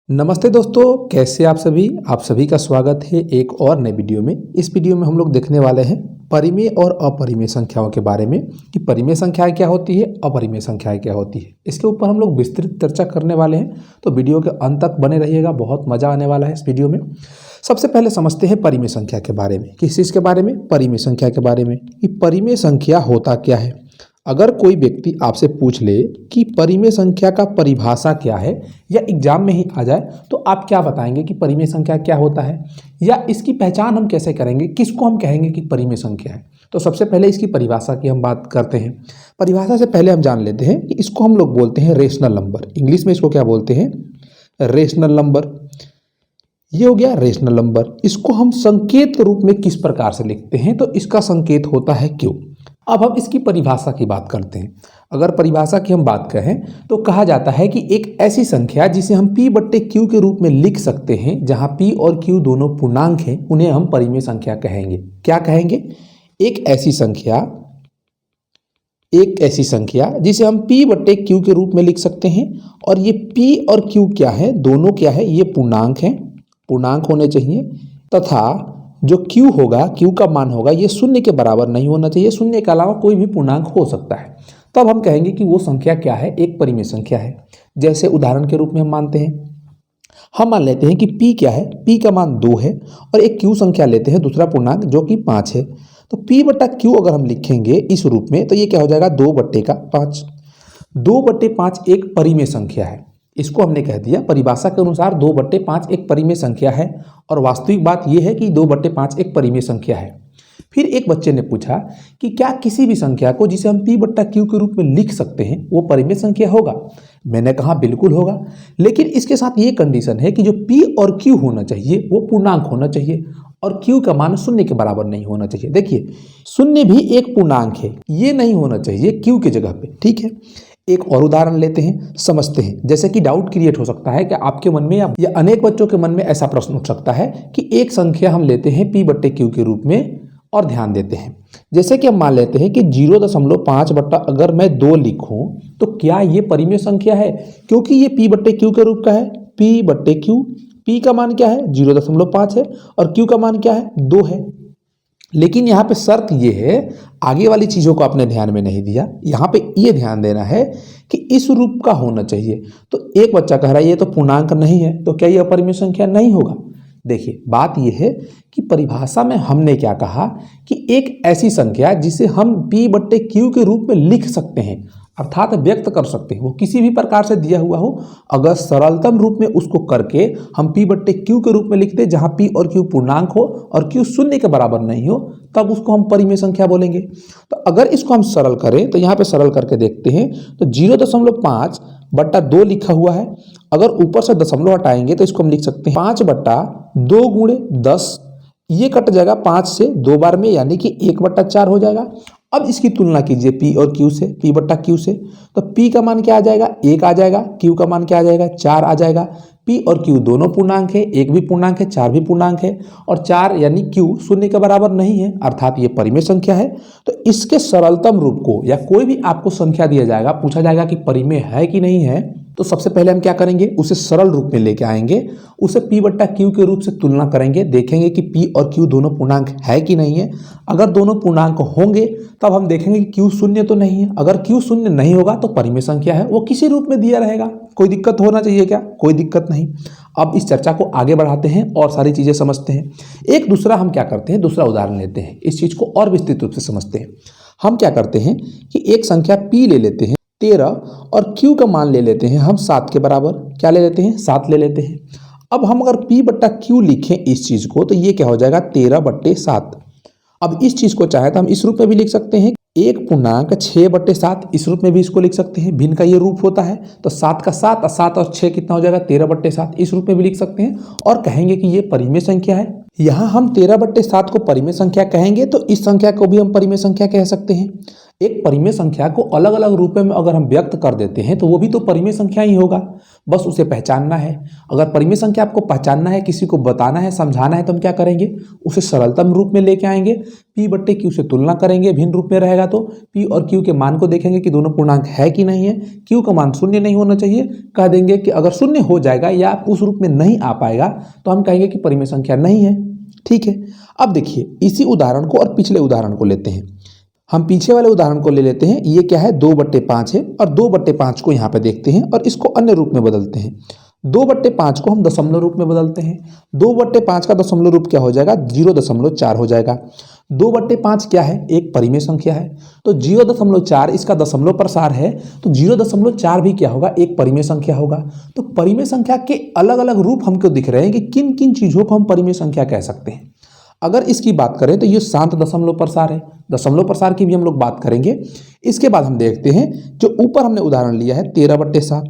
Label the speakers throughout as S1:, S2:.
S1: नमस्ते दोस्तों, कैसे आप सभी का स्वागत है एक और नए वीडियो में। इस वीडियो में हम लोग देखने वाले हैं परिमेय और अपरिमेय संख्याओं के बारे में कि परिमेय संख्याएं क्या होती है, अपरिमेय संख्याएं क्या होती है। इसके ऊपर हम लोग विस्तृत चर्चा करने वाले हैं, तो वीडियो के अंत तक बने रहिएगा, बहुत मजा आने वाला है इस वीडियो में। सबसे पहले समझते हैं परिमेय संख्या के बारे में। किस चीज़ के बारे में? परिमेय संख्या के बारे में कि परिमेय संख्या होता क्या है। अगर कोई व्यक्ति आपसे पूछ ले कि परिमेय संख्या का परिभाषा क्या है या एग्जाम में ही आ जाए तो आप क्या बताएंगे कि परिमेय संख्या क्या होता है, या इसकी पहचान हम कैसे करेंगे, किसको हम कहेंगे कि परिमेय संख्या है। तो सबसे पहले इसकी परिभाषा की हम बात करते हैं। परिभाषा से पहले हम जान लेते हैं कि इसको हम लोग बोलते हैं रेशनल नंबर। इंग्लिश में इसको क्या बोलते हैं? Rational number. ये हो गया रेशनल नंबर। इसको हम संकेत रूप में किस प्रकार से लिखते हैं, तो इसका संकेत होता है क्यू। अब हम इसकी परिभाषा की बात करते हैं। अगर परिभाषा की हम बात करें तो कहा जाता है कि एक ऐसी संख्या जिसे हम p बट्टे क्यू के रूप में लिख सकते हैं, जहां p और q दोनों पूर्णांक हैं, उन्हें हम परिमेय संख्या कहेंगे। क्या कहेंगे? एक ऐसी संख्या जिसे हम p बट्टे क्यू के रूप में लिख सकते हैं, और ये p और q क्या है? दोनों क्या है? ये पूर्णांक हैं, पूर्णांक होने चाहिए, तथा जो q होगा, q का मान होगा, ये शून्य के बराबर नहीं होना चाहिए। शून्य के अलावा कोई भी पूर्णांक हो सकता है। तब हम कहेंगे कि वो संख्या क्या है? एक परिमेय संख्या है। जैसे उदाहरण के रूप में हम मानते हैं, हम मान लेते हैं कि p क्या है? p का मान 2 है, और एक q संख्या लेते हैं, दूसरा पूर्णांक, जो कि 5 है। तो p बट्टा q अगर हम लिखेंगे इस रूप में तो ये क्या हो जाएगा? 2 बट्टे का 5। 2 बट्टे 5 एक परिमेय संख्या है। इसको हमने कह दिया परिभाषा के अनुसार 2 बट्टे 5 एक परिमेय संख्या है, और वास्तविक बात यह है कि 2 बट्टे 5 एक परिमेय संख्या है। फिर एक बच्चे ने पूछा कि क्या किसी भी संख्या को जिसे हम p बट्टा q के रूप में लिख सकते हैं वो परिमेय संख्या होगा? मैंने कहा बिल्कुल होगा, लेकिन इसके साथ ये कंडीशन है कि जो p और q होना चाहिए वो पूर्णांक होना चाहिए, और q का मान शून्य के बराबर नहीं होना चाहिए। देखिए, शून्य भी एक पूर्णांक है, ये नहीं होना चाहिए q की जगह पे। ठीक है, एक और उदाहरण लेते हैं, समझते हैं। जैसे कि डाउट क्रिएट हो सकता है कि आपके मन में या अनेक बच्चों के मन में ऐसा प्रश्न उठ सकता है कि एक संख्या हम लेते हैं p बट्टे q के रूप में और ध्यान देते हैं। जैसे कि हम मान लेते हैं कि 0.5 बट्टा अगर मैं 2 लिखूं तो क्या ये परिमेय संख्या है? क्योंकि ये p बट्टे q के रूप का है। p बट्टे q, p का मान क्या है? 0.5 है, और q का मान क्या है? 2 है। लेकिन यहाँ पे शर्त ये है, आगे वाली चीज़ों को आपने ध्यान में नहीं दिया। यहाँ पे ये ध्यान देना है कि इस रूप का होना चाहिए। तो एक बच्चा कह रहा है ये तो पूर्णांक नहीं है, तो क्या ये अपरिमेय संख्या नहीं होगा? देखिए, बात यह है कि परिभाषा में हमने क्या कहा कि एक ऐसी संख्या जिसे हम p बट्टे q के रूप में लिख सकते हैं, अर्थात व्यक्त कर सकते हैं, वो किसी भी प्रकार से दिया हुआ हो। अगर सरलतम रूप में उसको करके हम p बट्टे q के रूप में लिखते, जहां p और q पूर्णांक हो और q शून्य के बराबर नहीं हो, तब उसको हम परिमेय संख्या बोलेंगे। तो अगर इसको हम सरल करें तो यहाँ पे सरल करके देखते हैं, तो 0.5 बट्टा 2 लिखा हुआ है। अगर ऊपर से दशमलव हटाएंगे तो इसको हम लिख सकते हैं 5 बट्टा 2 गुणे 10। ये कट जाएगा 5 से 2 बार में, यानी कि 1 बट्टा 4 हो जाएगा। अब इसकी तुलना कीजिए p और q से, p बट्टा q से, तो p का मान क्या आ जाएगा? 1 आ जाएगा। q का मान क्या आ जाएगा? 4 आ जाएगा। p और q दोनों पूर्णांक है, 1 भी पूर्णांक है, 4 भी पूर्णांक है, और 4 यानी q शून्य के बराबर नहीं है, अर्थात ये परिमेय संख्या है। तो इसके सरलतम रूप को, या कोई भी आपको संख्या दिया जाएगा, पूछा जाएगा कि परिमेय है कि नहीं है, तो सबसे पहले हम क्या करेंगे? उसे सरल रूप में लेके आएंगे, उसे p बट्टा q के रूप से तुलना करेंगे, देखेंगे कि p और q दोनों पूर्णांक है कि नहीं है। अगर दोनों पूर्णांक होंगे तब हम देखेंगे कि q शून्य तो नहीं है। अगर q शून्य नहीं होगा तो परिमेय संख्या है, वो किसी रूप में दिया रहेगा। कोई दिक्कत होना चाहिए क्या? कोई दिक्कत नहीं। अब इस चर्चा को आगे बढ़ाते हैं और सारी चीजें समझते हैं। एक दूसरा हम क्या करते हैं, दूसरा उदाहरण लेते हैं, इस चीज को और विस्तृत रूप से समझते हैं। हम क्या करते हैं कि एक संख्या p ले लेते हैं 13, और q का मान ले लेते हैं हम 7 के बराबर। क्या ले लेते हैं? 7 ले लेते हैं। अब हम अगर p बट्टा q लिखें इस चीज को, तो ये क्या हो जाएगा? 13 बट्टे 7। अब इस चीज को चाहे तो हम इस रूप में भी लिख सकते हैं, 1 पूर्णांक 6 बट्टे 7, इस रूप में भी इसको लिख सकते हैं। भिन्न का ये रूप होता है, तो 7 का 7 और 7 और 6 कितना हो जाएगा? 13 बट्टे 7, इस रूप में भी लिख सकते हैं, और कहेंगे कि ये परिमेय संख्या है। यहाँ हम 13 बट्टे 7 को परिमेय संख्या कहेंगे, तो इस संख्या को भी हम परिमेय संख्या कह सकते हैं। एक परिमेय संख्या को अलग अलग रूप में अगर हम व्यक्त कर देते हैं तो वो भी तो परिमेय संख्या ही होगा, बस उसे पहचानना है। अगर परिमेय संख्या आपको पहचानना है, किसी को बताना है, समझाना है, तो हम क्या करेंगे, उसे सरलतम रूप में लेके आएंगे, P बट्टे Q से तुलना करेंगे, भिन्न रूप में रहेगा तो P और Q के मान को देखेंगे कि दोनों पूर्णांक है कि नहीं है। Q का मान शून्य नहीं होना चाहिए, कह देंगे कि अगर शून्य हो जाएगा या उस रूप में नहीं आ पाएगा तो हम कहेंगे कि परिमेय संख्या नहीं है। ठीक है, अब देखिए इसी उदाहरण को और पिछले उदाहरण को लेते हैं। हम पीछे वाले उदाहरण को ले लेते हैं। ये क्या है, 2/5 है और 2/5 को यहाँ पे देखते हैं और इसको अन्य रूप में बदलते हैं। 2/5 को हम दशमलव रूप में बदलते हैं। 2/5 का दशमलव रूप क्या हो जाएगा, 0.4 हो जाएगा। 2/5 क्या है, एक परिमेय संख्या है, तो 0.4 इसका दशमलव प्रसार है, तो 0.4 भी क्या होगा, एक परिमेय संख्या होगा। तो परिमेय संख्या के अलग अलग रूप हमको दिख रहे हैं कि किन किन चीज़ों को हम परिमेय संख्या कह सकते हैं। अगर इसकी बात करें तो ये शांत दशमलव प्रसार है, दशमलव प्रसार की भी हम लोग बात करेंगे। इसके बाद हम देखते हैं जो ऊपर हमने उदाहरण लिया है 13/7,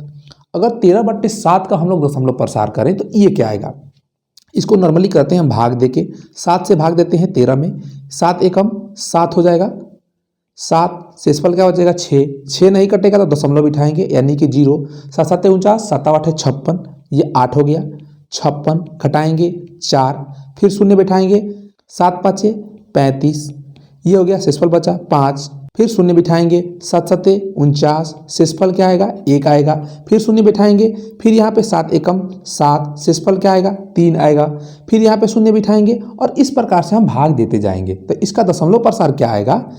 S1: अगर 13/7 का हम लोग दशमलव प्रसार करें तो ये क्या आएगा, इसको नॉर्मली करते हैं हम भाग देके, 7 से भाग देते हैं 13 में, 7 एकम 7 हो जाएगा, 7 शेषफल क्या हो जाएगा 6 नहीं कटेगा तो दशमलव बिठाएंगे यानी कि 0, 7 7 49, 7 8 56, ये 8 हो गया, 56 घटाएंगे 4, फिर शून्य बिठाएंगे, 7 5 35, ये हो गया, शेषफल बचा 5, फिर शून्य बिठाएंगे, 7 7 49, शेषफल क्या आएगा 1 आएगा, फिर शून्य बिठाएंगे, फिर यहाँ पे 7 एकम 7, शेषफल क्या आएगा 3 आएगा, फिर यहाँ पे शून्य बिठाएंगे और इस प्रकार से हम भाग देते जाएंगे। तो इसका दशमलव प्रसार क्या आएगा,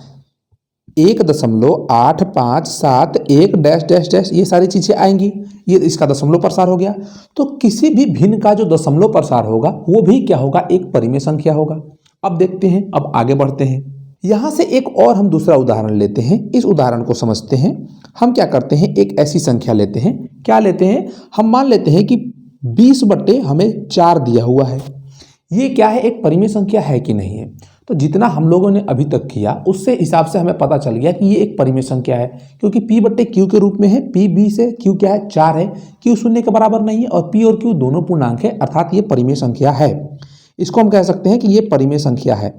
S1: 1.857 डैश डैश डैश, ये सारी चीज़ें आएंगी, ये इसका दशमलव प्रसार हो गया। तो किसी भी भिन्न का जो दशमलव प्रसार होगा वो भी क्या होगा, एक परिमेय संख्या होगा। अब देखते हैं, अब आगे बढ़ते हैं। यहाँ से एक और हम दूसरा उदाहरण लेते हैं, इस उदाहरण को समझते हैं। हम क्या करते हैं, एक ऐसी संख्या लेते हैं, क्या लेते हैं, हम मान लेते हैं कि 20/4 दिया हुआ है। ये क्या है, एक परिमेय संख्या है कि नहीं है। तो जितना हम लोगों ने अभी तक किया उससे हिसाब से हमें पता चल गया कि ये एक परिमेय संख्या है, क्योंकि P/Q के रूप में है। P से Q क्या है, 4 है, Q शून्य के बराबर नहीं है और P और Q दोनों पूर्णांक है, अर्थात ये परिमेय संख्या है। इसको हम कह सकते हैं कि ये परिमेय संख्या है।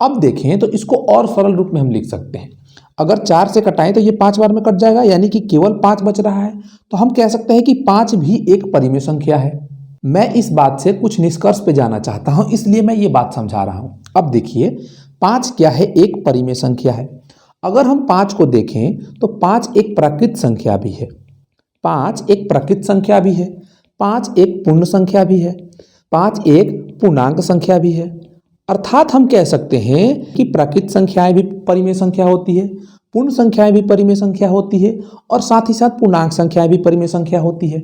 S1: अब देखें तो इसको और सरल रूप में हम लिख सकते हैं। अगर 4 से कटाएं तो ये 5 बार में कट जाएगा, यानी कि केवल 5 बच रहा है। तो हम कह सकते हैं कि 5 भी एक परिमेय संख्या है। मैं इस बात से कुछ निष्कर्ष पे जाना चाहता हूं, इसलिए मैं ये बात समझा रहा हूं। अब देखिए 5 क्या है, एक परिमेय संख्या है। अगर हम 5 को देखें तो 5 एक प्राकृत संख्या भी है, 5 एक प्राकृत संख्या भी है, 5 एक पूर्ण संख्या भी है, 5 एक पूर्णांक संख्या भी है। अर्थात हम कह सकते हैं कि प्राकृत संख्याएं भी परिमेय संख्या होती है, पूर्ण संख्याएं भी परिमेय संख्या होती है और साथ ही साथ पूर्णांक संख्याएं भी परिमेय संख्या होती है।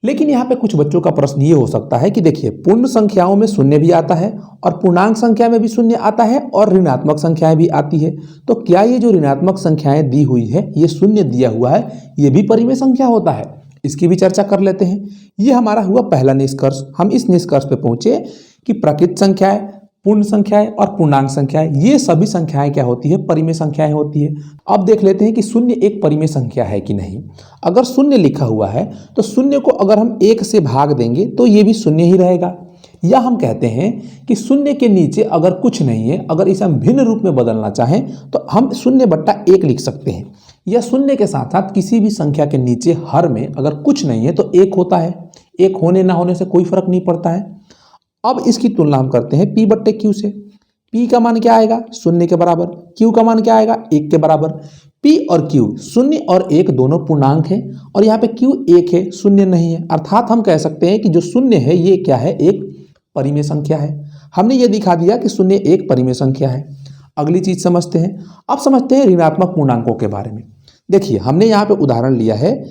S1: लेकिन यहाँ पे कुछ बच्चों का प्रश्न ये हो सकता है कि देखिए पूर्ण संख्याओं में शून्य भी आता है और पूर्णांक संख्या में भी शून्य आता है और ऋणात्मक संख्याएं भी आती है। तो क्या ये जो ऋणात्मक संख्याएं दी हुई है, ये शून्य दिया हुआ है, ये भी परिमेय संख्या होता है? इसकी भी चर्चा कर लेते हैं। ये हमारा हुआ पहला निष्कर्ष। हम इस निष्कर्ष पे पहुंचे कि प्राकृत संख्याएं, पूर्ण संख्याएं और पूर्णांक संख्याएं, ये सभी संख्याएं क्या होती है, परिमेय संख्याएं होती है। अब देख लेते हैं कि शून्य एक परिमेय संख्या है कि नहीं। अगर शून्य लिखा हुआ है तो शून्य को अगर हम 1 से भाग देंगे तो ये भी शून्य ही रहेगा। या हम कहते हैं कि शून्य के नीचे अगर कुछ नहीं है, अगर इसे हम भिन्न रूप में बदलना चाहें तो हम 0/1 लिख सकते हैं। या शून्य के साथ साथ किसी भी संख्या के नीचे हर में अगर कुछ नहीं है तो 1 होता है। 1 होने ना होने से कोई फर्क नहीं पड़ता है। अब इसकी तुलना हम करते हैं P/Q से। P का मान क्या आएगा, 0 के बराबर। Q का मान क्या आएगा, 1 के बराबर। P और Q 0 और 1 दोनों पूर्णांक है और यहाँ पे Q 1 है, 0 नहीं है। अर्थात हम कह सकते हैं कि जो 0 है ये क्या है, एक परिमेय संख्या है। हमने ये दिखा दिया कि 0 एक परिमेय संख्या है। अगली चीज समझते हैं। अब समझते हैं ऋणात्मक पूर्णांकों के बारे में। देखिए हमने यहाँ पे उदाहरण लिया है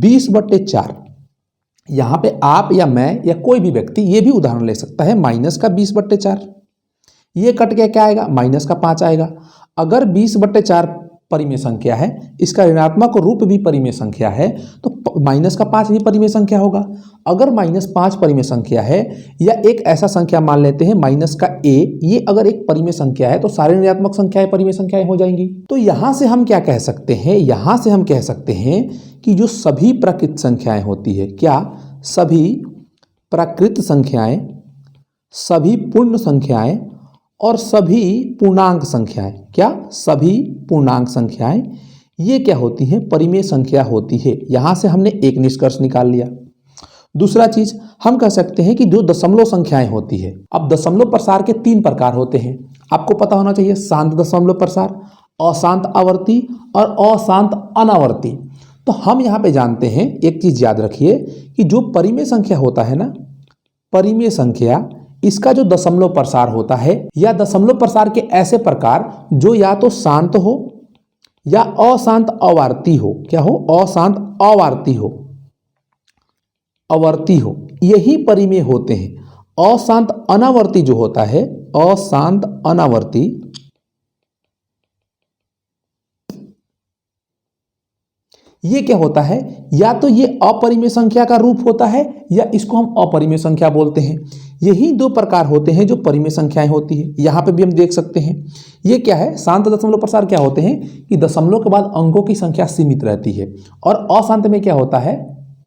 S1: 20/4। यहाँ पे आप या मैं या कोई भी व्यक्ति ये भी उदाहरण ले सकता है माइनस का 20/4। ये कट के क्या आएगा, माइनस का 5 आएगा। अगर 20/4 परिमेय संख्या है, इसका ऋणात्मक रूप भी परिमेय संख्या है, तो माइनस का 5 भी परिमेय संख्या होगा। अगर -5 परिमेय संख्या है या एक ऐसा संख्या मान लेते हैं माइनस का a, ये अगर एक परिमेय संख्या है तो सारे ऋणात्मक संख्याएं परिमेय संख्याएं हो जाएंगी। तो यहाँ से हम क्या कह सकते हैं, यहाँ से हम कह सकते हैं कि जो सभी प्राकृत संख्याएं होती है, क्या सभी प्राकृत संख्याएं, सभी पूर्ण संख्याएं और सभी पूर्णांक संख्याएं, क्या सभी पूर्णांक संख्याएं, ये क्या होती हैं, परिमेय संख्या होती है। यहां से हमने एक निष्कर्ष निकाल लिया। दूसरा चीज हम कह सकते हैं कि जो दशमलव संख्याएं होती है, अब दशमलव प्रसार के 3 प्रकार होते हैं, आपको पता होना चाहिए, शांत दशमलव प्रसार, अशांत आवर्ती और अशांत अनावर्ती। तो हम यहाँ पे जानते हैं, एक चीज याद रखिए कि जो परिमेय संख्या होता है ना, परिमेय संख्या, इसका जो दशमलव प्रसार होता है या दशमलव प्रसार के ऐसे प्रकार जो या तो शांत हो या अशांत अवार्ती हो, क्या हो, अशांत अवार्ती हो, आवर्ती हो, यही परिमेय होते हैं। अशांत अनावर्ती जो होता है, अशांत अनावर्ती, ये क्या होता है, या तो ये अपरिमेय संख्या का रूप होता है या इसको हम अपरिमेय संख्या बोलते हैं। यही 2 प्रकार होते हैं जो परिमेय संख्याएं होती है। यहां पे भी हम देख सकते हैं, ये क्या है, शांत दशमलव प्रसार क्या होते हैं कि दशमलव के बाद अंकों की संख्या सीमित रहती है, और अशांत में क्या होता है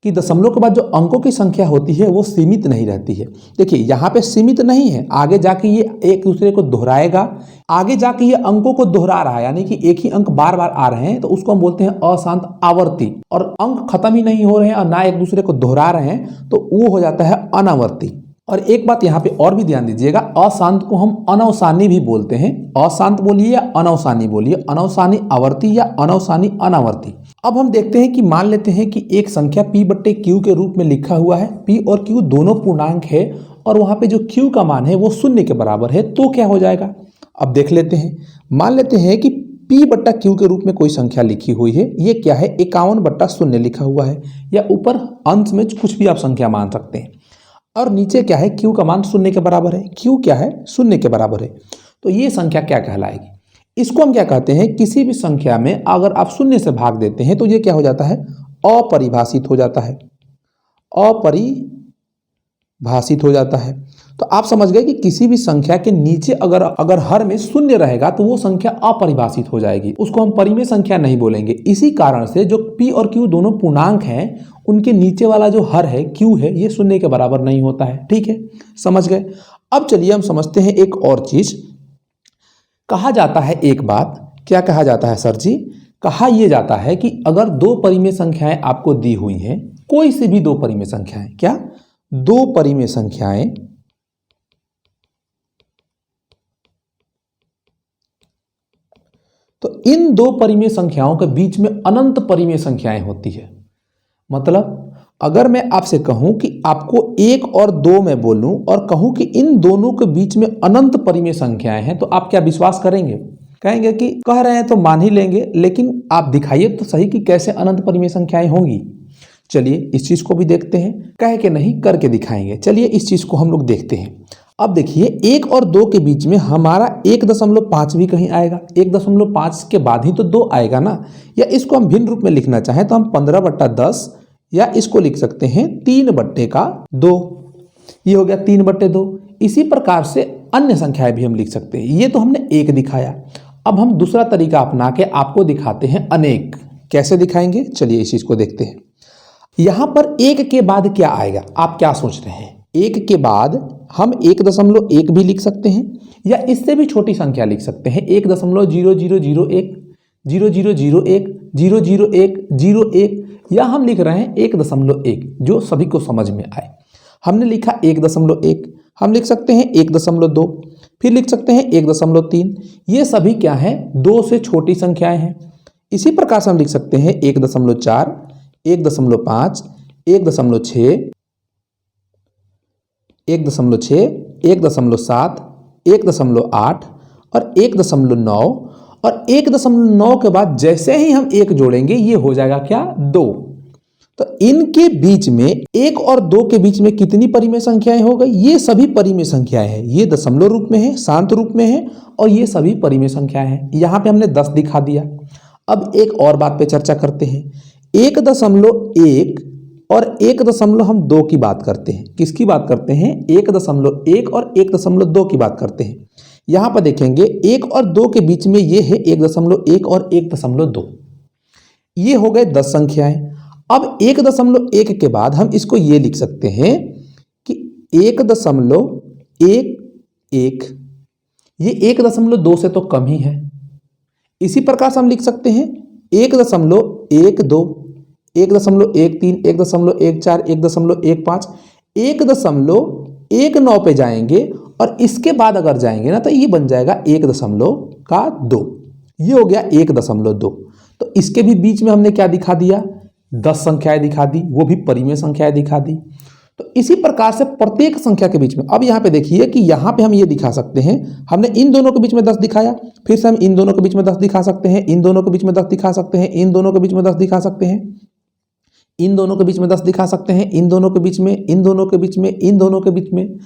S1: कि दशमलव के बाद जो अंकों की संख्या होती है वो सीमित नहीं रहती है। देखिए यहाँ पे सीमित नहीं है, आगे जाके ये एक दूसरे को दोहराएगा, आगे जाके ये अंकों को दोहरा रहा है, यानी कि एक ही अंक बार बार आ रहे हैं, तो उसको हम बोलते हैं अशांत आवर्ती। और अंक खत्म ही नहीं हो रहे हैं और ना एक दूसरे को दोहरा रहे हैं, तो वो हो जाता है अनावर्ती। और एक बात यहाँ पे और भी ध्यान दीजिएगा, अशांत को हम अनवसानी भी बोलते हैं। अशांत बोलिए या अनवसानी बोलिए, अनवसानी आवर्ती या अनवसानी अनावर्ती। अब हम देखते हैं कि मान लेते हैं कि एक संख्या p बट्टे q के रूप में लिखा हुआ है, p और q दोनों पूर्णांक है और वहां पे जो q का मान है वो 0 के बराबर है, तो क्या हो जाएगा। अब देख लेते हैं, मान लेते हैं कि p बट्टा q के रूप में कोई संख्या लिखी हुई है, ये क्या है, 51 बट्टा 0 लिखा हुआ है, या ऊपर अंश में कुछ भी आप संख्या मान सकते हैं, और नीचे क्या है, q का मान 0 के बराबर है, q क्या है, 0 के बराबर है। तो ये संख्या क्या कहलाएगी, इसको हम क्या कहते हैं, किसी भी संख्या में अगर आप 0 से भाग देते हैं तो ये क्या हो जाता है, अपरिभाषित हो जाता है, अपरिभाषित हो जाता है। तो आप समझ गए कि किसी भी संख्या के नीचे अगर हर में 0 रहेगा तो वो संख्या अपरिभाषित हो जाएगी, उसको हम परिमेय संख्या नहीं बोलेंगे। इसी कारण से जो p और q दोनों पूर्णांक हैं, उनके नीचे वाला जो हर है, q है, ये 0 के बराबर नहीं होता है। ठीक है, समझ गए। अब चलिए हम समझते हैं एक और चीज। कहा जाता है एक बात, क्या कहा जाता है सर जी, कहा यह जाता है कि अगर 2 परिमेय संख्याएं आपको दी हुई हैं, कोई से भी 2 परिमेय संख्याएं, क्या 2 परिमेय संख्याएं, तो इन 2 परिमेय संख्याओं के बीच में अनंत परिमेय संख्याएं होती है। मतलब अगर मैं आपसे कहूं कि आपको 1 और 2 में बोलूं और कहूं कि इन दोनों के बीच में अनंत परिमेय संख्याएं हैं, तो आप क्या विश्वास करेंगे, कहेंगे कि कह रहे हैं तो मान ही लेंगे, लेकिन आप दिखाइए तो सही कि कैसे अनंत परिमेय संख्याएं होंगी। चलिए इस चीज को भी देखते हैं, कह के नहीं करके दिखाएंगे। चलिए इस चीज को हम लोग देखते हैं। अब देखिए 1 और 2 के बीच में हमारा 1.5 भी कहीं आएगा, 1.5 के बाद ही तो 2 आएगा ना, या इसको हम भिन्न रूप में लिखना चाहें तो हम 15/10, या इसको लिख सकते हैं 3/2, ये हो गया 3/2। इसी प्रकार से अन्य संख्याएं भी हम लिख सकते हैं। ये तो हमने 1 दिखाया, अब हम दूसरा तरीका अपना के आपको दिखाते हैं अनेक। कैसे दिखाएंगे, चलिए इस चीज को देखते हैं। यहां पर 1 के बाद क्या आएगा, आप क्या सोच रहे हैं, 1 के बाद हम 1.1 भी लिख सकते हैं, या इससे भी छोटी संख्या लिख सकते हैं, 1.0001, 0001, 001, 01, या हम लिख रहे हैं 1.1, जो सभी को समझ में आए। हमने लिखा 1.1, हम लिख सकते हैं 1.2, फिर लिख सकते हैं 1.3। ये सभी क्या हैं, 2 से छोटी संख्याएं हैं। इसी प्रकार से हम लिख सकते हैं 1.4, 1.5, 1.6, 1.6, 1.7, 1.8 और 1.9, और 1.9 के बाद जैसे ही हम 1 जोड़ेंगे ये हो जाएगा क्या, 2। तो इनके बीच में 1 और 2 के बीच में कितनी परिमेय संख्याएं हो गई, ये सभी परिमेय संख्याएं हैं। ये दशमलव रूप में है, शांत रूप में है, और ये सभी परिमेय संख्याएं हैं। यहां पे हमने 10 दिखा दिया। अब एक और बात पे चर्चा करते हैं, 1.1 और 1.2 की बात करते हैं। किसकी बात करते हैं, 1.1 और 1.2 की बात करते हैं। यहां पर देखेंगे 1 और 2 के बीच में ये है 1.1 और 1.2, ये हो गए 10 संख्याएं। अब 1.1 के बाद हम इसको ये लिख सकते हैं कि 1.11, ये 1.2 से तो कम ही है। इसी प्रकार से हम लिख सकते हैं 1.12, 1.13, 1.14, 1.15, 1.19 पे जाएंगे और इसके बाद अगर जाएंगे ना तो ये बन जाएगा 1.2। ये हो गया 1.2। तो इसके भी बीच में हमने क्या दिखा दिया, 10 संख्याएं दिखा दी, वो भी परिमेय संख्याएं दिखा दी। तो इसी प्रकार से प्रत्येक संख्या के बीच में, अब यहाँ पे देखिए कि यहाँ पे हम ये दिखा सकते हैं, हमने इन दोनों के बीच में 10 दिखाया, फिर से हम इन दोनों के बीच में 10 दिखा सकते हैं, इन दोनों के बीच में 10 दिखा सकते हैं, इन दोनों के बीच में 10 दिखा सकते हैं, इन दोनों के बीच में 10 दिखा सकते हैं, इन दोनों के बीच में, इन दोनों के बीच में, इन दोनों के बीच में,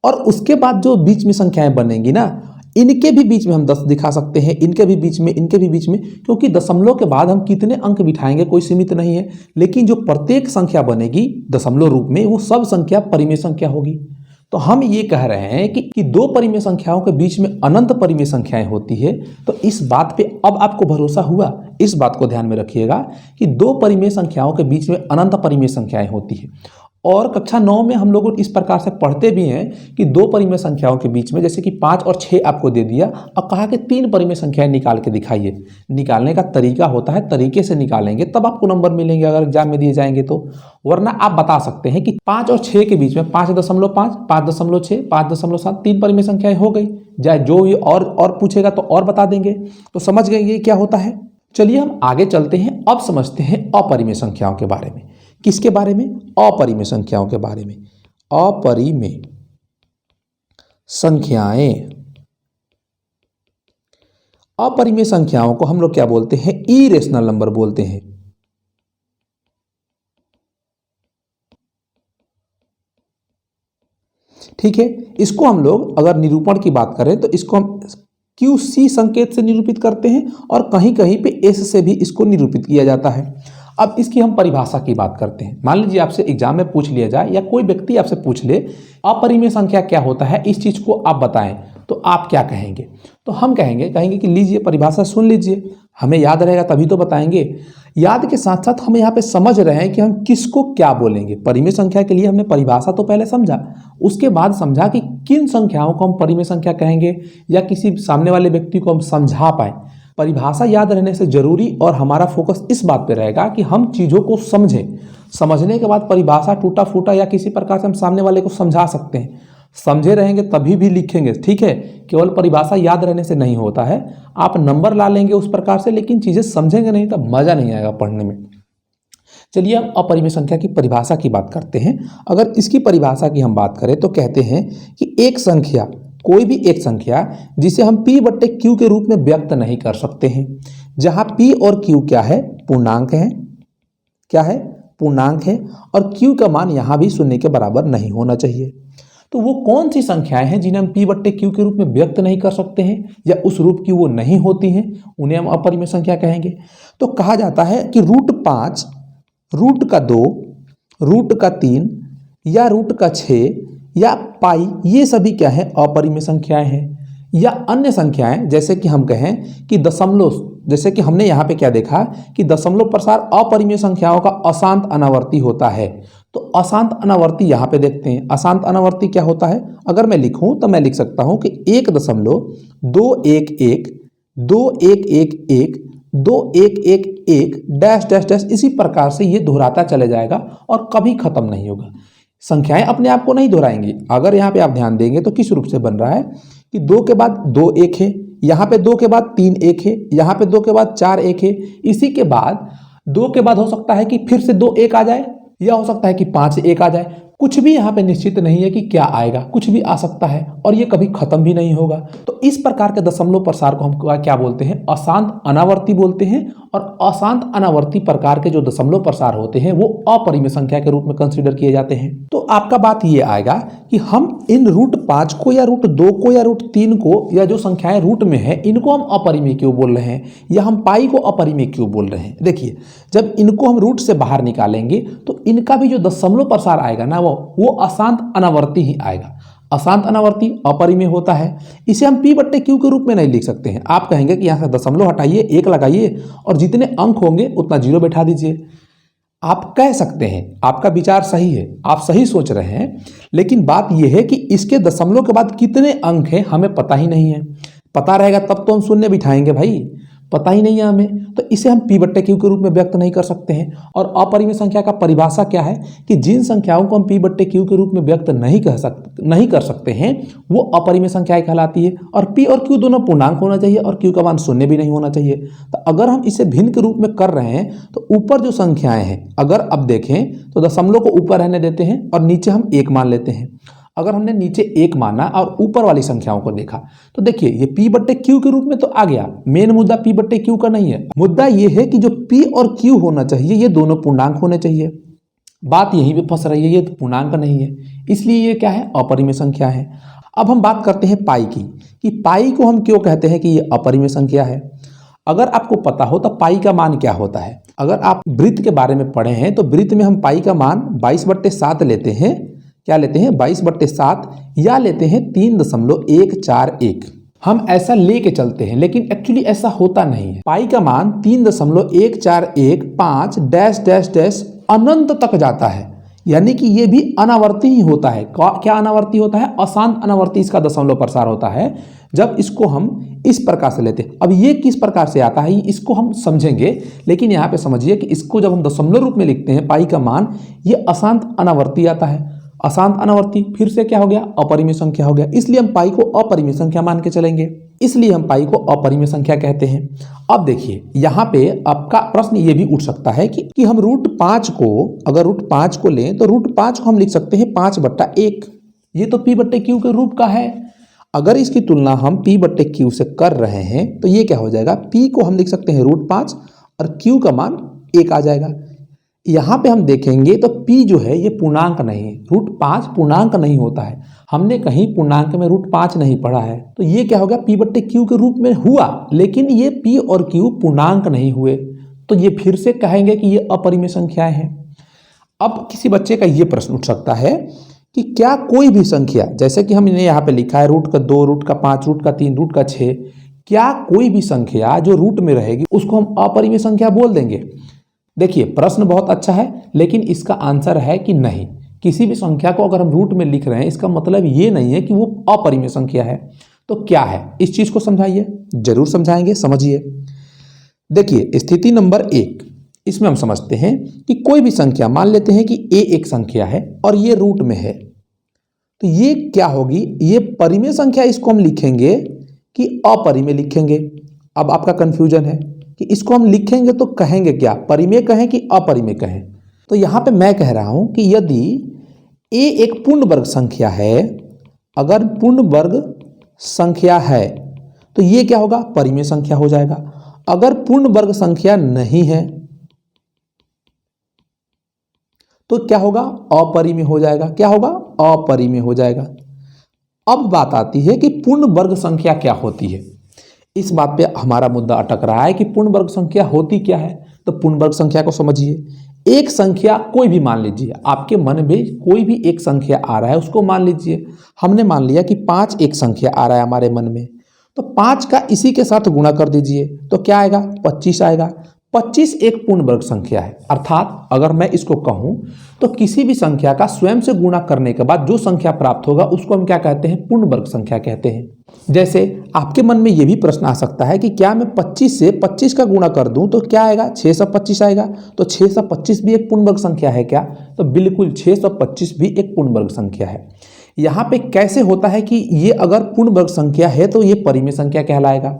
S1: और उसके बाद जो बीच में संख्याएं बनेंगी ना, इनके भी बीच में हम 10 दिखा सकते हैं, इनके भी बीच में, इनके भी बीच में, क्योंकि दशमलव के बाद हम कितने अंक बिठाएंगे कोई सीमित नहीं है, लेकिन जो प्रत्येक संख्या बनेगी दशमलव रूप में वो सब संख्या परिमेय संख्या होगी। तो हम ये कह रहे हैं कि दो परिमेय संख्याओं के बीच में अनंत परिमेय संख्याएं होती है। तो इस बात पे अब आपको भरोसा हुआ, इस बात को ध्यान में रखिएगा कि दो परिमेय संख्याओं के बीच में अनंत परिमेय संख्याएं होती है। और कक्षा 9 में हम लोग इस प्रकार से पढ़ते भी हैं कि दो परिमेय संख्याओं के बीच में, जैसे कि 5 और 6 आपको दे दिया और कहा कि 3 परिमेय संख्याएं निकाल के दिखाइए। निकालने का तरीका होता है, तरीके से निकालेंगे तब आपको नंबर मिलेंगे अगर एग्जाम में दिए जाएंगे तो, वरना आप बता सकते हैं कि 5 और 6 के बीच में 5.5, 5.6, 5.7 3 परिमेय संख्याएं हो गई। चाहे जो ये और पूछेगा तो और बता देंगे। तो समझ गए ये क्या होता है। चलिए हम आगे चलते हैं, अब समझते हैं अपरिमेय संख्याओं के बारे में। किसके बारे में? अपरिमेय संख्याओं के बारे में। अपरिमेय संख्याएं, अपरिमेय संख्याओं को हम लोग क्या बोलते हैं? इरेशनल नंबर बोलते हैं। ठीक है, इसको हम लोग अगर निरूपण की बात करें तो इसको हम QC संकेत से निरूपित करते हैं और कहीं कहीं पे S से भी इसको निरूपित किया जाता है। अब इसकी हम परिभाषा की बात करते हैं। मान लीजिए आपसे एग्जाम में पूछ लिया जाए या कोई व्यक्ति आपसे पूछ ले अपरिमेय संख्या क्या होता है, इस चीज को आप बताएं, तो आप क्या कहेंगे? तो हम कहेंगे कि लीजिए परिभाषा सुन लीजिए, हमें याद रहेगा तभी तो बताएंगे। याद के साथ साथ हम यहाँ पे समझ रहे हैं कि हम किसको क्या बोलेंगे। परिमेय संख्या के लिए हमने परिभाषा तो पहले समझा, उसके बाद समझा कि किन संख्याओं को हम परिमेय संख्या कहेंगे या किसी सामने वाले व्यक्ति को हम समझा पाए। परिभाषा याद रहने से जरूरी और हमारा फोकस इस बात पे रहेगा कि हम चीज़ों को समझें। समझने के बाद परिभाषा टूटा फूटा या किसी प्रकार से हम सामने वाले को समझा सकते हैं। समझे रहेंगे तभी भी लिखेंगे, ठीक है। केवल परिभाषा याद रहने से नहीं होता है, आप नंबर ला लेंगे उस प्रकार से, लेकिन चीज़ें समझेंगे नहीं तो मज़ा नहीं आएगा पढ़ने में। चलिए हम अपरिमेय संख्या की परिभाषा की बात करते हैं। अगर इसकी परिभाषा की हम बात करें तो कहते हैं कि एक संख्या, कोई भी एक संख्या जिसे हम P/Q के रूप में व्यक्त नहीं कर सकते हैं, जहां P और Q क्या है? पूर्णांक है। क्या है? पूर्णांक है। और Q का मान यहां भी शून्य के बराबर नहीं होना चाहिए। तो वो कौन सी संख्याएं हैं जिन्हें हम P/Q के रूप में व्यक्त नहीं कर सकते हैं या उस रूप की वो नहीं होती हैं, उन्हें हम अपरिमेय संख्या कहेंगे। तो कहा जाता है कि √5, √2, √3 या √6 या पाई, ये सभी क्या है? अपरिमेय संख्याएं हैं। या अन्य संख्याएं जैसे कि हम कहें कि दशमलव, जैसे कि हमने यहाँ पे क्या देखा कि दशमलव प्रसार अपरिमेय संख्याओं का अशांत अनावर्ती होता है। तो अशांत अनावर्ती यहाँ पे देखते हैं। अशांत अनावर्ती क्या होता है? अगर मैं लिखूं तो मैं लिख सकता हूं कि 1.211 2111 2111 डैश डैश डैश, इसी प्रकार से ये दोहराता चले जाएगा और कभी खत्म नहीं होगा। संख्याएं अपने आप को नहीं दोहराएंगी। अगर यहाँ पे आप ध्यान देंगे तो किस रूप से बन रहा है कि 2 के बाद 2 1 है, यहाँ पे 2 के बाद 3 1 है, यहाँ पे 2 के बाद 4 1 है, इसी के बाद 2 के बाद हो सकता है कि फिर से 2 1 आ जाए या हो सकता है कि 5 1 आ जाए। कुछ भी यहाँ पे निश्चित नहीं है कि क्या आएगा, कुछ भी आ सकता है और ये कभी खत्म भी नहीं होगा। तो इस प्रकार के दशमलव प्रसार को हम क्या बोलते हैं? अशांत अनावर्ती बोलते हैं। और अशांत अनावर्ती प्रकार के जो दशमलव प्रसार होते हैं वो अपरिमेय संख्या के रूप में कंसीडर किए जाते हैं। तो आपका बात ये आएगा कि हम इन √5 को या √2 को या √3 को या जो संख्याएं रूट में है इनको हम अपरिमेय क्यों बोल रहे हैं या हम पाई को अपरिमेय क्यों बोल रहे हैं? देखिए, जब इनको हम रूट से बाहर निकालेंगे तो इनका भी जो दशमलव प्रसार आएगा ना वो अशांत अनावर्ती ही आएगा। अशांत अनावर्ती अपरिमेय होता है। इसे हम P/Q के रूप में नहीं लिख सकते हैं। आप कहेंगे कि यहाँ से दशमलव हटाइए, 1 लगाइए और जितने अंक होंगे उतना 0 बैठा दीजिए। आप कह सकते हैं, आपका विचार सही है, आप सही सोच रहे हैं, लेकिन बात यह है कि इसके दशमलव के बाद कितने अंक हैं हमें पता ही नहीं है। पता रहेगा तब तो हम शून्य बिठाएंगे भाई, पता ही नहीं है हमें, तो इसे हम p बट्टे क्यू के रूप में व्यक्त नहीं कर सकते हैं। और अपरिमेय संख्या का परिभाषा क्या है कि जिन संख्याओं को हम p बट्टे क्यू के रूप में व्यक्त नहीं कर सकते हैं वो अपरिमेय संख्याएं कहलाती है। और p और q दोनों पूर्णांक होना चाहिए और q का मान शून्य भी नहीं होना चाहिए। तो अगर हम इसे भिन्न के रूप में कर रहे हैं तो ऊपर जो संख्याएं हैं, अगर अब देखें तो दशमलव को ऊपर रहने देते हैं और नीचे हम 1 मान लेते हैं। अगर हमने नीचे 1 माना और ऊपर वाली संख्याओं को देखा तो देखिए ये p बट्टे क्यू के रूप में तो आ गया। मेन मुद्दा p बट्टे क्यू का नहीं है, मुद्दा ये है कि जो p और q होना चाहिए ये दोनों पूर्णांक होने चाहिए। बात यहीं पे फंस रही है, ये तो पूर्णांक नहीं है, इसलिए ये क्या है, अपरिमेय संख्या है। अब हम बात करते हैं पाई की, कि पाई को हम क्यों कहते हैं कि ये अपरिमेय संख्या है। अगर आपको पता हो तो पाई का मान क्या होता है। अगर आप वृत्त के बारे में पढ़े हैं तो वृत्त में हम पाई का मान 22/7 लेते हैं। क्या लेते हैं, 22/7 या लेते हैं 3.141। हम ऐसा लेके चलते हैं लेकिन एक्चुअली ऐसा होता नहीं है। पाई का मान 3.1415 डैश डैश डैश अनंत तक जाता है, यानी कि ये भी अनावर्ती ही होता है। क्या अनावर्ती होता है, अशांत अनावर्ती इसका दशमलव प्रसार होता है जब इसको हम इस प्रकार से लेते हैं। अब ये किस प्रकार से आता है इसको हम समझेंगे, लेकिन यहाँ पे समझिए कि इसको जब हम दशमलव रूप में लिखते हैं पाई का मान, ये अशांत अनावर्ती आता है। अशांत अनावर्ती फिर से क्या हो गया, अपरिमेय संख्या हो गया, इसलिए हम पाई को अपरिमेय संख्या मान के चलेंगे, इसलिए हम पाई को अपरिमेय संख्या कहते हैं। अब देखिए यहाँ पे आपका प्रश्न ये भी उठ सकता है कि हम √5 को, अगर √5 को लें तो √5 को हम लिख सकते हैं 5/1। ये तो p बट्टे क्यू के रूप का है। अगर इसकी तुलना हम p बट्टे क्यू से कर रहे हैं तो ये क्या हो जाएगा, p को हम लिख सकते हैं √5 और q का मान 1 आ जाएगा। यहाँ पे हम देखेंगे तो p जो है ये पूर्णांक नहीं है, √5 पूर्णांक नहीं होता है। हमने कहीं पूर्णांक में √5 नहीं पढ़ा है, तो ये क्या हो गया, p बट्टे क्यू के रूप में हुआ, लेकिन ये p और q पूर्णांक नहीं हुए, तो ये फिर से कहेंगे कि ये अपरिमेय संख्याएं हैं। अब किसी बच्चे का ये प्रश्न उठ सकता है कि क्या कोई भी संख्या, जैसे कि हमने यहाँ पे लिखा है √2, √5, √3, √6, क्या कोई भी संख्या जो रूट में रहेगी उसको हम अपरिमेय संख्या बोल देंगे। देखिए प्रश्न बहुत अच्छा है, लेकिन इसका आंसर है कि नहीं। किसी भी संख्या को अगर हम रूट में लिख रहे हैं इसका मतलब ये नहीं है कि वो अपरिमेय संख्या है। तो क्या है, इस चीज को समझाइए। जरूर समझाएंगे, समझिए। देखिए स्थिति नंबर 1, इसमें हम समझते हैं कि कोई भी संख्या, मान लेते हैं कि a एक संख्या है और ये रूट में है, तो ये क्या होगी, ये परिमेय संख्या, इसको हम लिखेंगे कि अपरिमेय लिखेंगे। अब आपका कंफ्यूजन है कि इसको हम लिखेंगे तो कहेंगे क्या, परिमेय कहें कि अपरिमेय कहें। तो यहाँ पे मैं कह रहा हूं कि यदि a एक पूर्ण वर्ग संख्या है, अगर पूर्ण वर्ग संख्या है तो ये क्या होगा, परिमेय संख्या हो जाएगा। अगर पूर्ण वर्ग संख्या नहीं है तो क्या होगा, अपरिमेय हो जाएगा। क्या होगा, अपरिमेय हो जाएगा। अब बात आती है कि पूर्ण वर्ग संख्या क्या होती है। इस बात पे हमारा मुद्दा अटक रहा है कि पूर्ण वर्ग संख्या होती क्या है। तो पूर्ण वर्ग संख्या को समझिए। एक संख्या कोई भी मान लीजिए, आपके मन में कोई भी एक संख्या आ रहा है उसको मान लीजिए। हमने मान लिया कि 5 एक संख्या आ रहा है हमारे मन में, तो 5 का इसी के साथ गुणा कर दीजिए तो क्या आएगा, 25 आएगा। 25 एक पूर्ण वर्ग संख्या है, अर्थात अगर मैं इसको कहूं तो किसी भी संख्या का स्वयं से गुणा करने के बाद जो संख्या प्राप्त होगा उसको हम क्या कहते हैं, पूर्ण वर्ग संख्या कहते हैं। जैसे आपके मन में यह भी प्रश्न आ सकता है कि क्या मैं 25 से 25 का गुणा कर दूं तो क्या आएगा, 625 आएगा। तो 625 भी एक पूर्ण वर्ग संख्या है क्या, तो बिल्कुल 625 भी एक पूर्ण वर्ग संख्या है। यहाँ पे कैसे होता है कि ये अगर पूर्ण वर्ग संख्या है तो ये परिमेय संख्या कहलाएगा।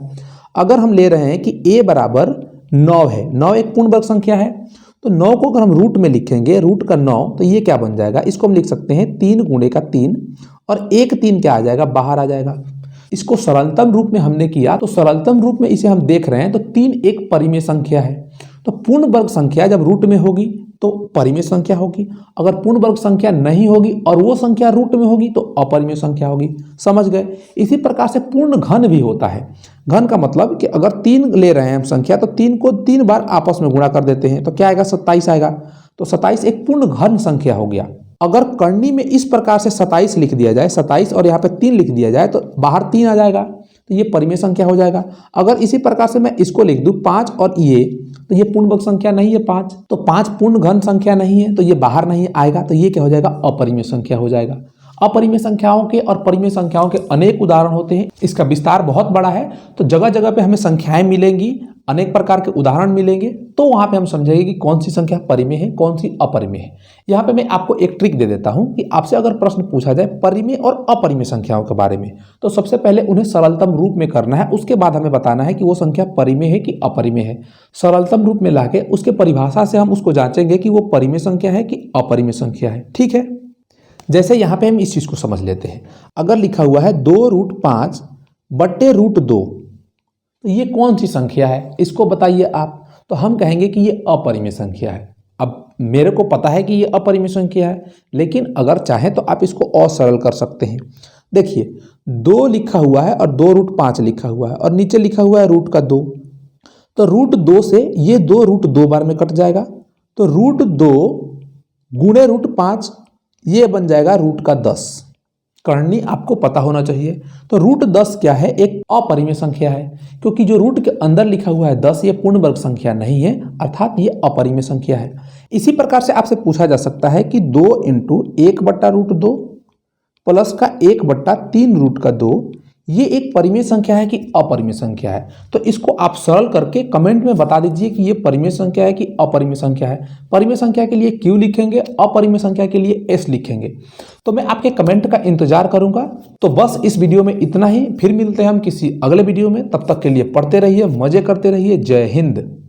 S1: अगर हम ले रहे हैं कि a बराबर 9 है, 9 एक पूर्ण वर्ग संख्या है, तो 9 को अगर हम रूट में लिखेंगे, रूट का 9, तो ये क्या बन जाएगा, इसको हम लिख सकते हैं 3 गुणे का 3 और 1 3 क्या आ जाएगा, बाहर आ जाएगा। इसको सरलतम रूप में हमने किया तो सरलतम रूप में इसे हम देख रहे हैं तो 3 एक परिमेय संख्या है। तो पूर्ण वर्ग संख्या जब रूट में होगी तो परिमेय संख्या होगी, अगर पूर्ण वर्ग संख्या नहीं होगी और वो संख्या रूट में होगी तो अपरिमेय संख्या होगी। समझ गए। इसी प्रकार से पूर्ण घन भी होता है। घन का मतलब कि अगर 3 ले रहे हैं हम संख्या तो 3 को 3 बार आपस में गुणा कर देते हैं तो क्या आएगा, 27 आएगा। तो 27 एक पूर्ण घन संख्या हो गया। अगर करनी में इस प्रकार से 27 लिख दिया जाए, 27 और यहाँ पे 3 लिख दिया जाए तो बाहर 3 आ जाएगा, तो ये परिमेय संख्या हो जाएगा। अगर इसी प्रकार से मैं इसको लिख दूं 5 और ये, तो ये पूर्ण वर्ग संख्या नहीं है 5, तो 5 पूर्ण घन संख्या नहीं है तो ये बाहर नहीं आएगा, तो ये क्या हो जाएगा, अपरिमेय संख्या हो जाएगा। अपरिमेय संख्याओं के और परिमेय संख्याओं के अनेक उदाहरण होते हैं। इसका विस्तार बहुत बड़ा है, तो जगह जगह पे हमें संख्याएं मिलेंगी, अनेक प्रकार के उदाहरण मिलेंगे, तो वहां पे हम समझेंगे कि कौन सी संख्या परिमेय है, कौन सी अपरिमेय है। यहाँ पे मैं आपको एक ट्रिक दे देता हूं कि आपसे अगर प्रश्न पूछा जाए परिमेय और अपरिमेय संख्याओं के बारे में, तो सबसे पहले उन्हें सरलतम रूप में करना है, उसके बाद हमें बताना है कि वो संख्या परिमेय है कि अपरिमेय है। सरलतम रूप में लाके उसके परिभाषा से हम उसको जांचेंगे कि वो परिमेय संख्या है कि अपरिमेय संख्या है। ठीक है, जैसे यहाँ पे हम इस चीज को समझ लेते हैं। अगर लिखा हुआ है 2√5 बटे √2, तो ये कौन सी संख्या है, इसको बताइए आप। तो हम कहेंगे कि ये अपरिमेय संख्या है। अब मेरे को पता है कि ये अपरिमेय संख्या है, लेकिन अगर चाहें तो आप इसको और सरल कर सकते हैं। देखिए 2 लिखा हुआ है और 2√5 लिखा हुआ है और नीचे लिखा हुआ है √2, तो √2 से ये 2 बार में कट जाएगा, तो √2 गुणे √5 ये बन जाएगा √10। करनी आपको पता होना चाहिए। तो √10 क्या है, एक अपरिमेय संख्या है, क्योंकि जो रूट के अंदर लिखा हुआ है 10 ये पूर्ण वर्ग संख्या नहीं है, अर्थात ये अपरिमेय संख्या है। इसी प्रकार से आपसे पूछा जा सकता है कि 2 × 1/√2 प्लस का 1/3√2 ये एक परिमेय संख्या है कि अपरिमेय संख्या है। तो इसको आप सरल करके कमेंट में बता दीजिए कि ये परिमेय संख्या है कि अपरिमेय संख्या है। परिमेय संख्या के लिए Q लिखेंगे, अपरिमेय संख्या के लिए S लिखेंगे। तो मैं आपके कमेंट का इंतजार करूंगा। तो बस इस वीडियो में इतना ही, फिर मिलते हैं हम किसी अगले वीडियो में। तब तक के लिए पढ़ते रहिए, मजे करते रहिए। जय हिंद।